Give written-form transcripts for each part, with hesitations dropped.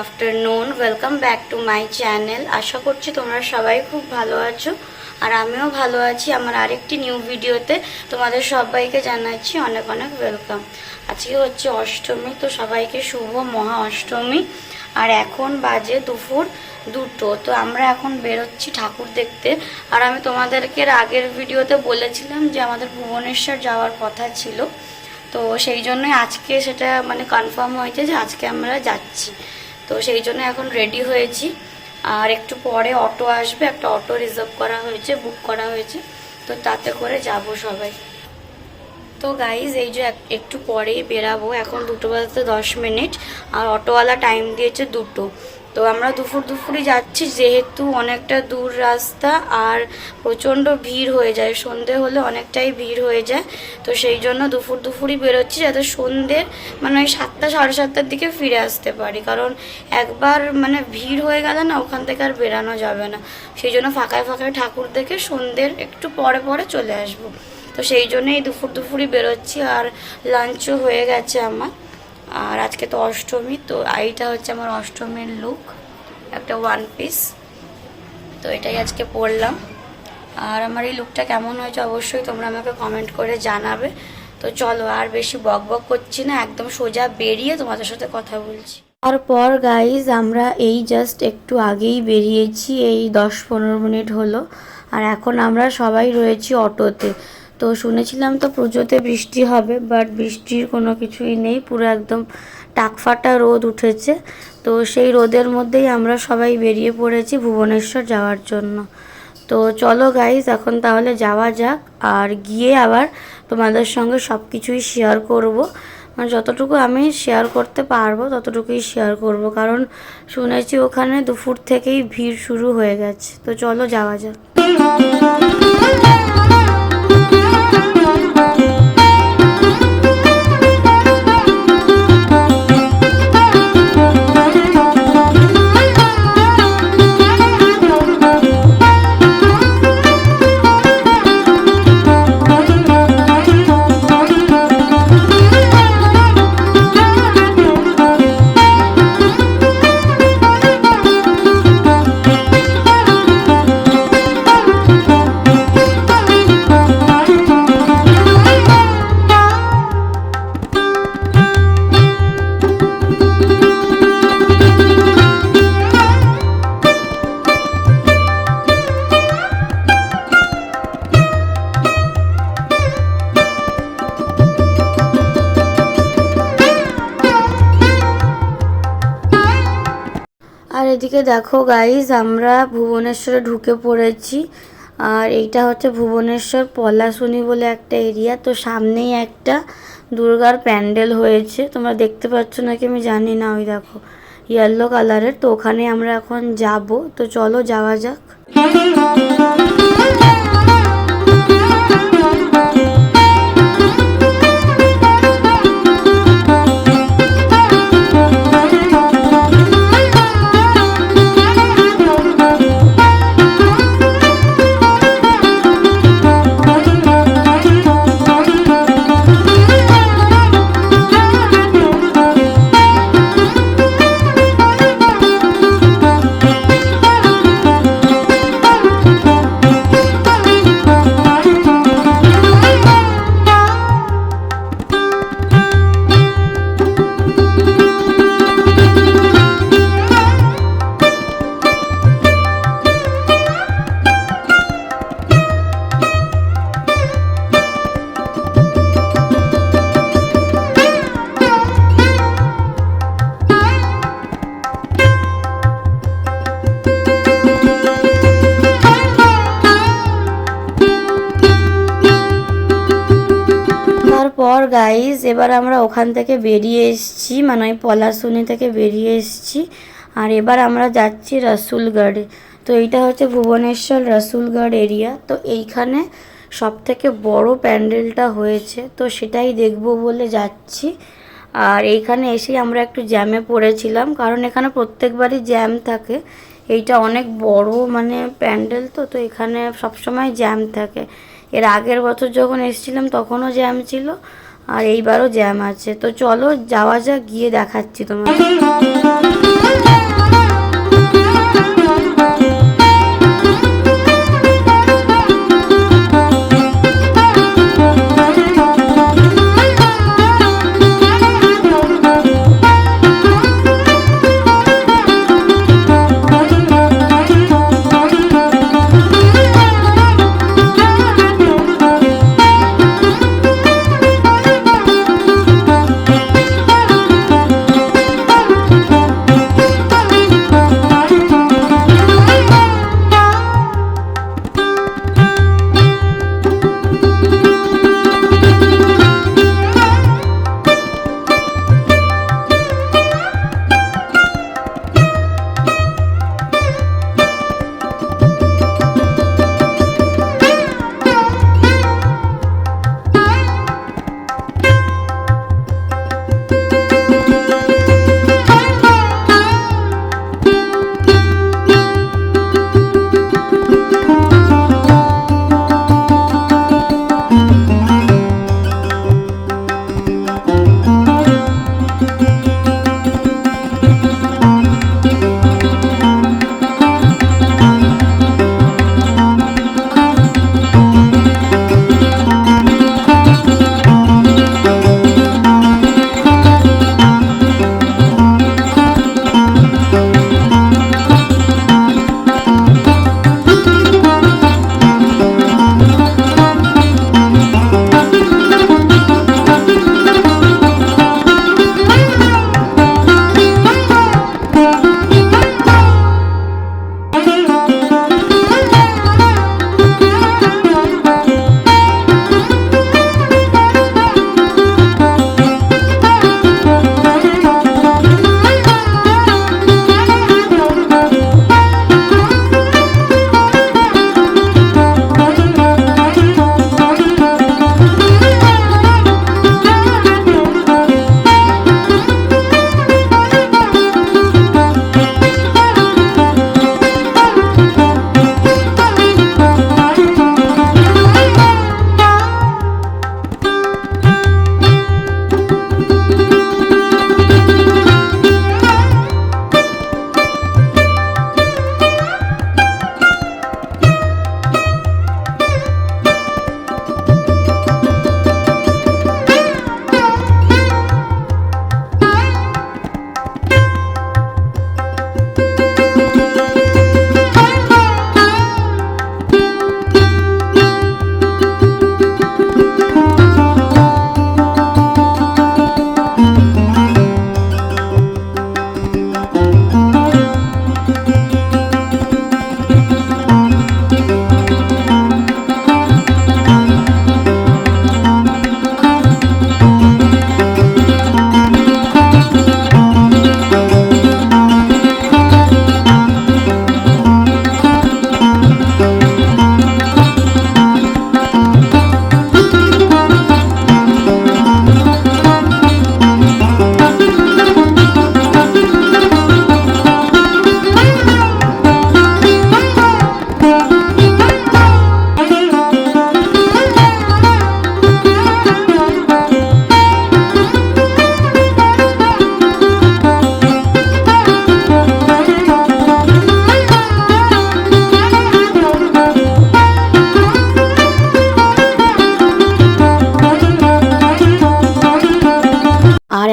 Afternoon, welcome back to my channel. আশা করছি তোমরা সবাই খুব ভালো আছো আর আমিও ভালো আছি। আমার আরেকটি নিউ ভিডিওতে তোমাদের সবাইকে জানাচ্ছি অনেক অনেক ওয়েলকাম। আজকে হচ্ছে অষ্টমী, তো সবাইকে শুভ মহা অষ্টমী। আর এখন বাজে দুপুর 2টো। তো আমরা এখন বেরোচ্ছি ঠাকুর দেখতে। আর আমি তোমাদেরকে আগের ভিডিওতে বলেছিলাম যে আমাদের ভুবনেশ্বর যাওয়ার কথা ছিল, তো সেই জন্যই আজকে সেটা মানে কনফার্ম হয়েছে যে আজকে আমরা যাচ্ছি। তো সেই জন্য এখন রেডি হয়েছি। আর একটু পরে অটো আসবে, একটা অটো রিজার্ভ করা হয়েছে, বুক করা হয়েছে, তো তাতে করে যাব সবাই। তো গাইজ এই যে একটু পরেই বেরাবো, এখন 2টো বাজতে 10 মিনিট আর অটোওয়ালা টাইম দিয়েছে 2টো। তো আমরা দুপুরই যাচ্ছি, যেহেতু অনেকটা দূর রাস্তা আর প্রচণ্ড ভিড় হয়ে যায়, সন্ধে হলে অনেকটাই ভিড় হয়ে যায়। তো সেই জন্য দুপুরই বেরোচ্ছি, যাতে সন্ধ্যের মানে ওই 7টা সাড়ে 7টার দিকে ফিরে আসতে পারি। কারণ একবার মানে ভিড় হয়ে গেলে না, ওখান থেকে আর বেরানো যাবে না। সেই জন্য ফাঁকায় ঠাকুর দেখে সন্ধ্যের একটু পরে চলে আসবো। তো সেই জন্যই দুপুরই বেরোচ্ছি। আর লাঞ্চও হয়ে গেছে আমার। আর আজকে তো অষ্টমী, তো এইটা হচ্ছে আমার অষ্টমীর লুক, একটা 1 পিস। তো এটাই আজকে পরলাম। আর আমার এই লুকটা কেমন হয়েছে অবশ্যই তোমরা আমাকে কমেন্ট করে জানাবে। তো চলো আর বেশি বক করছি না, একদম সোজা বেরিয়ে তোমাদের সাথে কথা বলছি। তারপর গাইজ আমরা এই জাস্ট একটু আগেই বেরিয়েছি, এই 10-15 মিনিট হলো। আর এখন আমরা সবাই রয়েছি অটোতে। তো শুনেছিলাম তো পুজোতে বৃষ্টি হবে, বাট বৃষ্টির কোনো কিছুই নেই, পুরো একদম টাকফাটা রোদ উঠেছে। তো সেই রোদের মধ্যেই আমরা সবাই বেরিয়ে পড়েছি ভুবনেশ্বর যাওয়ার জন্য। তো চলো গাইজ এখন তাহলে যাওয়া যাক, আর গিয়ে আবার তোমাদের সঙ্গে সব কিছুই শেয়ার করব। মানে যতটুকু আমি শেয়ার করতে পারবো ততটুকুই শেয়ার করব, কারণ শুনেছি ওখানে দুপুর থেকেই ভিড় শুরু হয়ে গেছে। তো চলো যাওয়া যাক। আর এদিকে দেখো গাইজ, আমরা ভুবনেশ্বরে ঢুকে পড়েছি। আর এইটা হচ্ছে ভুবনেশ্বর পলাশুনি বলে একটা এরিয়া। তো সামনেই একটা দুর্গার প্যান্ডেল হয়েছে, তোমরা দেখতে পাচ্ছ নাকি আমি জানি না, ওই দেখো ইয়েলো কালারের। তো ওখানে আমরা এখন যাব, তো চলো যাওয়া যাক। তারপর গাইজ এবার আমরা ওখান থেকে বেরিয়ে এসেছি, মানে ওই পলাশুনি থেকে বেরিয়ে এসেছি। আর এবার আমরা যাচ্ছি রসুলগড়ে। তো এইটা হচ্ছে ভুবনেশ্বর রসুলগড় এরিয়া। তো এইখানে সব থেকে বড় প্যান্ডেলটা হয়েছে, তো সেটাই দেখব বলে যাচ্ছি। আর এইখানে এসেই আমরা একটু জ্যামে পড়েছিলাম, কারণ এখানে প্রত্যেকবারই জ্যাম থাকে। এইটা অনেক বড় মানে প্যান্ডেল, তো এখানে সবসময় জ্যাম থাকে। এর আগের বছর যখন এসেছিলাম তখনও জ্যাম ছিল, আর এইবারও জ্যাম আছে। তো চলো যাওয়া যাক, গিয়ে দেখাচ্ছি তোমাদের।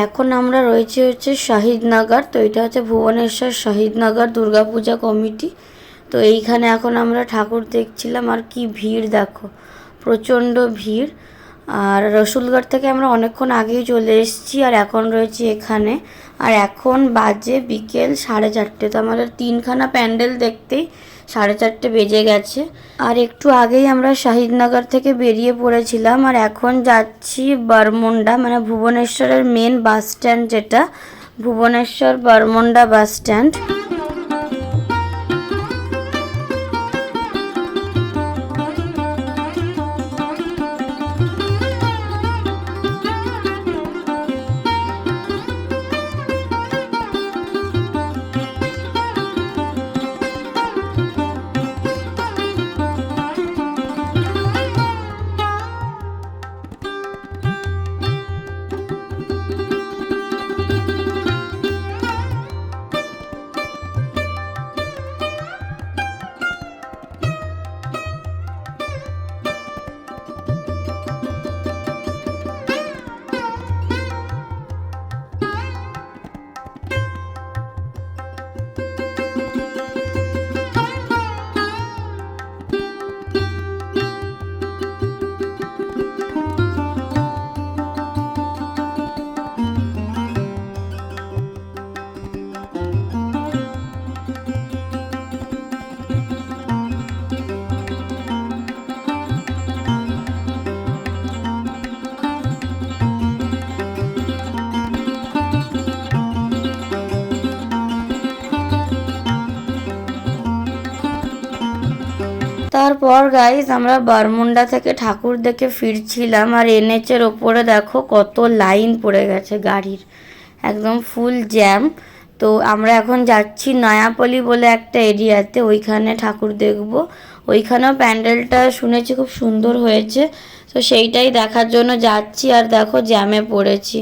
এখন আমরা রয়েছে শহীদনগর। তো এটা হচ্ছে ভুবনেশ্বর শহীদনগর দুর্গাপূজা কমিটি। তো এইখানে এখন আমরা ঠাকুর দেখছিলাম। আর কি ভিড় দেখো, প্রচণ্ড ভিড়। আর রসুলগড় থেকে আমরা অনেকক্ষণ আগেই চলে এসেছি আর এখন রয়েছি এখানে। আর এখন বাজে বিকেল 4:30। তো আমাদের 3খানা প্যান্ডেল দেখতেই 4:30 বেজে গেছে। আর একটু আগেই আমরা শহীদনগর থেকে বেরিয়ে পড়েছিলাম আর এখন যাচ্ছি বরমুন্ডা, মানে ভুবনেশ্বরের মেন বাস স্ট্যান্ড, যেটা ভুবনেশ্বর বরমুন্ডা বাস স্ট্যান্ড। তারপর গাইজ আমরা বরমুন্ডা থেকে ঠাকুর দেখে ফিরছিলাম আর এনএচের ওপরে দেখো কত লাইন পড়ে গেছে গাড়ির, একদম ফুল জ্যাম। তো আমরা এখন যাচ্ছি নয়াপল্লী বলে একটা এরিয়াতে, ওইখানে ঠাকুর দেখব। ওইখানেও প্যান্ডেলটা শুনেছি খুব সুন্দর হয়েছে, তো সেইটাই দেখার জন্য যাচ্ছি। আর দেখো জ্যামে পড়েছি।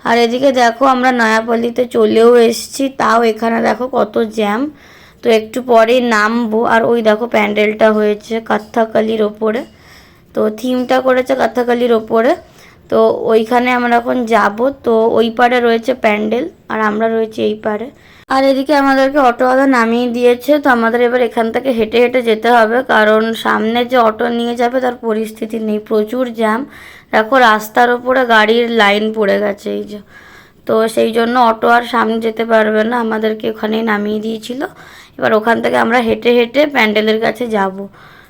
আর এদিকে দেখো আমরা নয়াপল্লীতে চলেও এসেছি, তাও এখানে দেখো কত জ্যাম। তো একটু পরেই নামবো। আর ওই দেখো প্যান্ডেলটা হয়েছে কাথাকালির ওপরে, তো থিমটা করেছে কাথাকালির ওপরে। তো ওইখানে আমরা এখন যাব। তো ওই পারে রয়েছে প্যান্ডেল আর আমরা রয়েছি এই পারে। আর এদিকে আমাদেরকে অটোওয়ালা নামিয়ে দিয়েছে। তো আমাদের এবার এখান থেকে হেঁটে হেঁটে যেতে হবে, কারণ সামনে যে অটো নিয়ে যাবে তার পরিস্থিতি নেই, প্রচুর জ্যাম। দেখো রাস্তার ওপরে গাড়ির লাইন পড়ে গেছে এই যে। তো সেই জন্য অটো আর সামনে যেতে পারবে না, আমাদেরকে ওখানেই নামিয়ে দিয়েছিল। এবার ওখান থেকে আমরা হেঁটে হেঁটে প্যান্ডেলের কাছে যাব।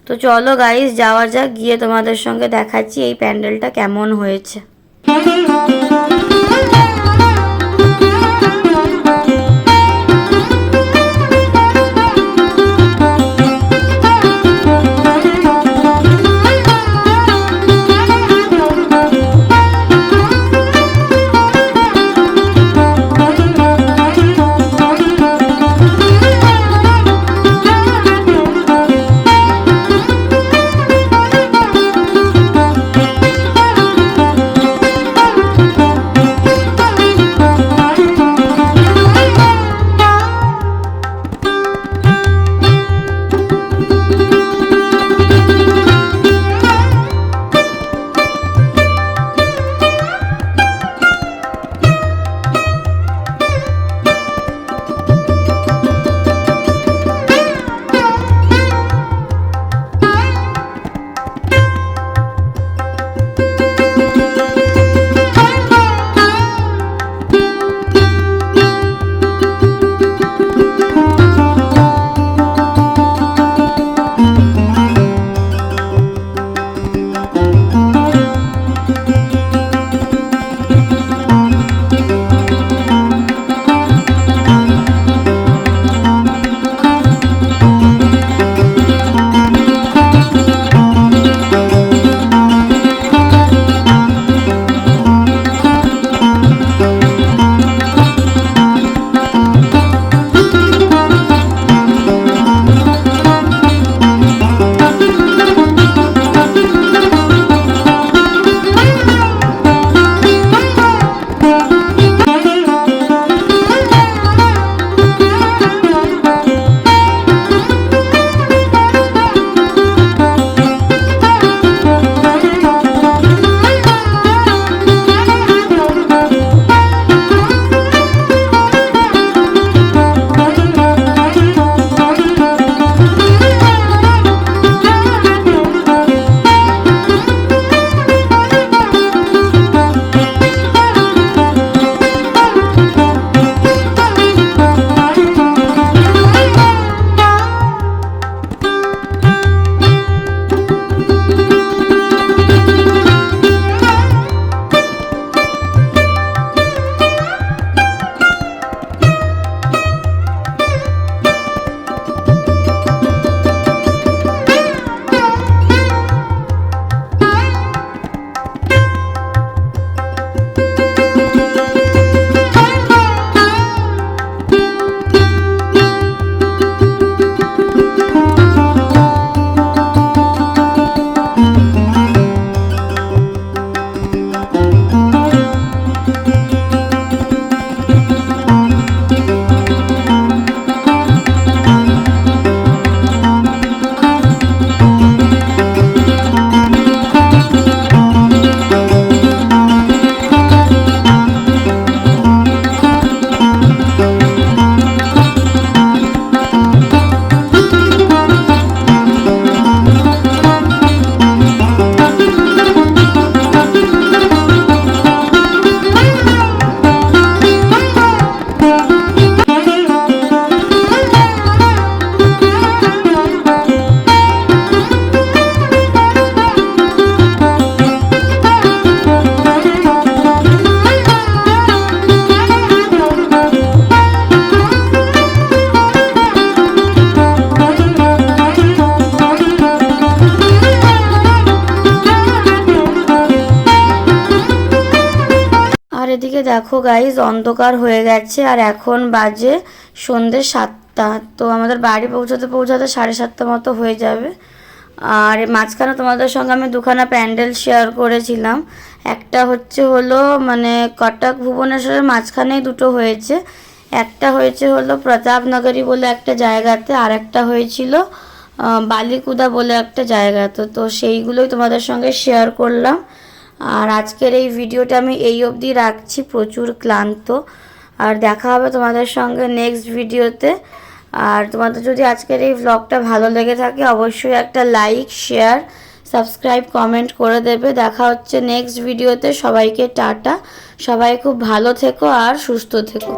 তো চলো গাইস যাওয়া যাক, গিয়ে তোমাদের সঙ্গে দেখাচ্ছি এই প্যান্ডেলটা কেমন হয়েছে। আর এদিকে দেখো গাইজ অন্ধকার হয়ে গেছে আর এখন বাজে সন্ধ্যে 7টা। তো আমাদের বাড়ি পৌঁছাতে 7:30 মতো হয়ে যাবে। আর মাঝখানে তোমাদের সঙ্গে আমি দুখানা প্যান্ডেল শেয়ার করেছিলাম। একটা হলো মানে কটক ভুবনেশ্বরের মাঝখানেই দুটো হয়েছে। একটা হলো প্রতাপনগরী বলে একটা জায়গাতে, আর একটা হয়েছিল বালিকুদা বলে একটা জায়গাতে। তো সেইগুলোই তোমাদের সঙ্গে শেয়ার করলাম। আর আজকের এই ভিডিওটা আমি এই অবধি রাখছি, প্রচুর ক্লান্ত। আর দেখা হবে তোমাদের সঙ্গে নেক্সট ভিডিওতে। আর তোমাদের যদি আজকের এই ভ্লগটা ভালো লেগে থাকে অবশ্যই একটা লাইক, শেয়ার, সাবস্ক্রাইব, কমেন্ট করে দেবে। দেখা হচ্ছে নেক্সট ভিডিওতে। সবাইকে টাটা। সবাই খুব ভালো থেকো আর সুস্থ থেকো।